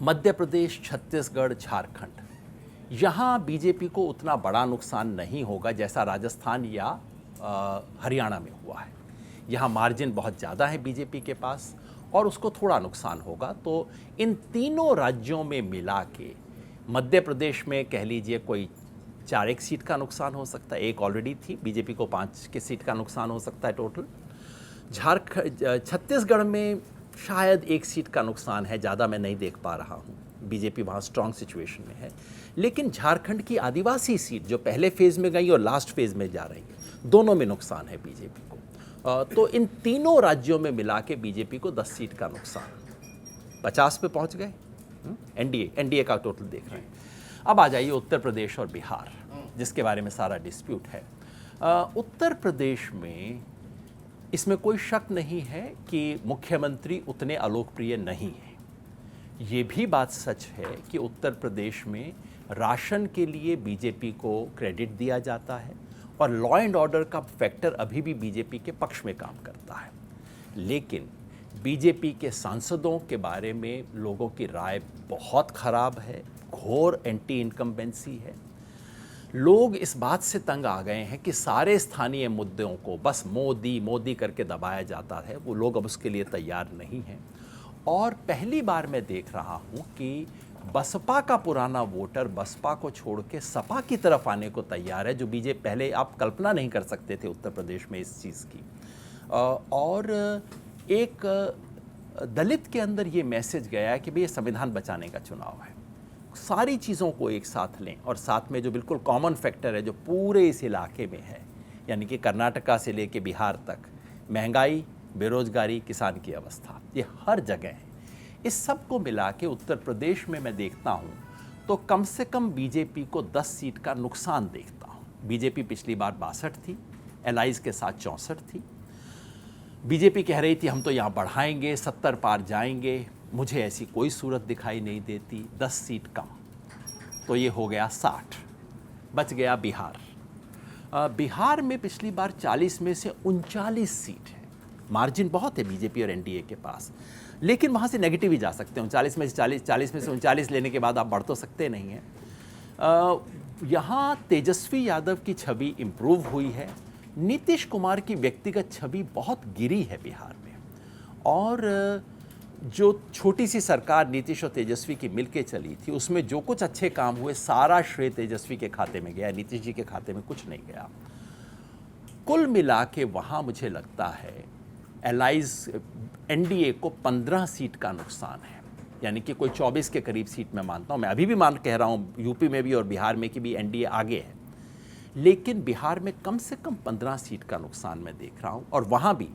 मध्य प्रदेश, छत्तीसगढ़, झारखंड, यहाँ बीजेपी को उतना बड़ा नुकसान नहीं होगा जैसा राजस्थान या हरियाणा में हुआ है। यहाँ मार्जिन बहुत ज़्यादा है बीजेपी के पास और उसको थोड़ा नुकसान होगा। तो इन तीनों राज्यों में मिला के मध्य प्रदेश में कह लीजिए कोई 4 सीट का नुकसान हो सकता है, एक ऑलरेडी थी, बीजेपी को 5 की सीट का नुकसान हो सकता है टोटल। छत्तीसगढ़ में शायद 1 सीट का नुकसान है, ज़्यादा मैं नहीं देख पा रहा हूँ, बीजेपी वहाँ स्ट्रॉन्ग सिचुएशन में है। लेकिन झारखंड की आदिवासी सीट जो पहले फेज़ में गई और लास्ट फेज़ में जा रही है, दोनों में नुकसान है बीजेपी को। तो इन तीनों राज्यों में मिला के बीजेपी को 10 सीट का नुकसान, 50 पे पहुँच गए। एनडीए का टोटल देख रहे हैं। अब आ जाइए उत्तर प्रदेश और बिहार, जिसके बारे में सारा डिस्प्यूट है। उत्तर प्रदेश में इसमें कोई शक नहीं है कि मुख्यमंत्री उतने अलोकप्रिय नहीं हैं। ये भी बात सच है कि उत्तर प्रदेश में राशन के लिए बीजेपी को क्रेडिट दिया जाता है और लॉ एंड ऑर्डर का फैक्टर अभी भी बीजेपी के पक्ष में काम करता है। लेकिन बीजेपी के सांसदों के बारे में लोगों की राय बहुत खराब है, घोर एंटी इनकम्बेंसी है। लोग इस बात से तंग आ गए हैं कि सारे स्थानीय मुद्दों को बस मोदी मोदी करके दबाया जाता है, वो लोग अब उसके लिए तैयार नहीं हैं। और पहली बार मैं देख रहा हूँ कि बसपा का पुराना वोटर बसपा को छोड़ के सपा की तरफ आने को तैयार है, जो बीजेपी पहले आप कल्पना नहीं कर सकते थे उत्तर प्रदेश में इस चीज़ की। और एक दलित के अंदर ये मैसेज गया है कि भाई ये संविधान बचाने का चुनाव है। सारी चीज़ों को एक साथ लें और साथ में जो बिल्कुल कॉमन फैक्टर है जो पूरे इस इलाके में है, यानी कि कर्नाटका से लेके बिहार तक, महंगाई, बेरोजगारी, किसान की अवस्था, ये हर जगह है। इस सब को मिला के उत्तर प्रदेश में मैं देखता हूँ तो कम से कम बीजेपी को 10 सीट का नुकसान देखता हूँ। बीजेपी पिछली बार 62 थी, एलाइज के साथ 64 थी। बीजेपी कह रही थी हम तो यहाँ बढ़ाएंगे, 70 पार जाएंगे। मुझे ऐसी कोई सूरत दिखाई नहीं देती। 10 सीट कम तो ये हो गया 60, बच गया बिहार। बिहार में पिछली बार 40 में से 39 सीट है, मार्जिन बहुत है बीजेपी और एनडीए के पास, लेकिन वहाँ से नेगेटिव ही जा सकते हैं। 40 में से 39 लेने के बाद आप बढ़ तो सकते नहीं हैं। यहाँ तेजस्वी यादव की छवि इम्प्रूव हुई है, नीतीश कुमार की व्यक्तिगत छवि बहुत गिरी है बिहार में। और जो छोटी सी सरकार नीतीश और तेजस्वी की मिलके चली थी, उसमें जो कुछ अच्छे काम हुए सारा श्रेय तेजस्वी के खाते में गया, नीतीश जी के खाते में कुछ नहीं गया। कुल मिला के वहाँ मुझे लगता है एलाइज एनडीए को 15 सीट का नुकसान है, यानी कि कोई 24 के करीब सीट मैं मानता हूँ। मैं अभी भी कह रहा हूँ यूपी में भी और बिहार में कि भी एनडीए आगे है, लेकिन बिहार में कम से कम 15 सीट का नुकसान मैं देख रहा हूँ। और वहाँ भी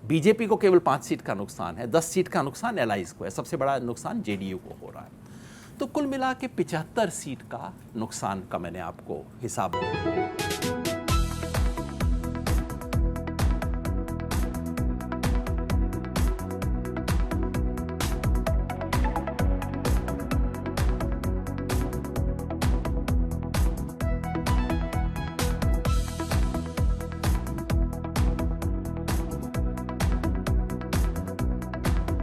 बीजेपी को केवल 5 सीट का नुकसान है, 10 सीट का नुकसान एलाइज को है, सबसे बड़ा नुकसान जेडीयू को हो रहा है। तो कुल मिला के 75 सीट का नुकसान का मैंने आपको हिसाब